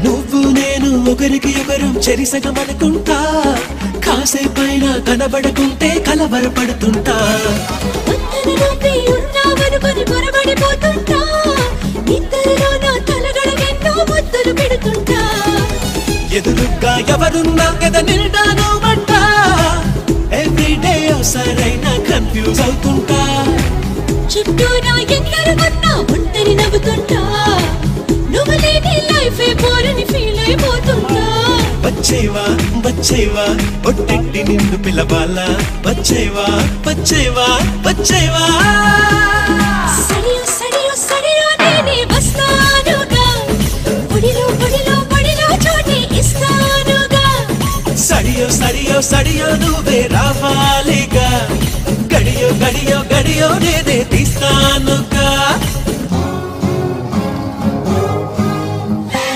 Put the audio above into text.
నువ్వు నేను ఒకరికి ఒకరు చెరిసగమనుకుంటా, కాసేపైనా కనబడకుంటే కలవరపడుతుంటా. ఎదురుగా ఎవరున్నా కదా నిండాను మంట, ఎవ్రీడే సరైన కన్ఫ్యూజ్ అవుతుంటా. చుట్టూరా ఎందరు ఉన్నా ఒంటరి నవ్వుతుంటా, నువ్వు లేని లైఫే బోరని ఫీల్ అయిపోతుంటా. వచ్చేవా వచ్చేవా ఒట్టెట్టి నిన్ను పిలవాలా, వచ్చేవా వచ్చేవా వచ్చేవా. సరియో సరియో సరియో నేనే వస్తానుగా, ఒడిలో ఒడిలో ఒడిలో చోటి ఇస్తానుగా. సడియో సడియో సడియో నువ్వే రావా.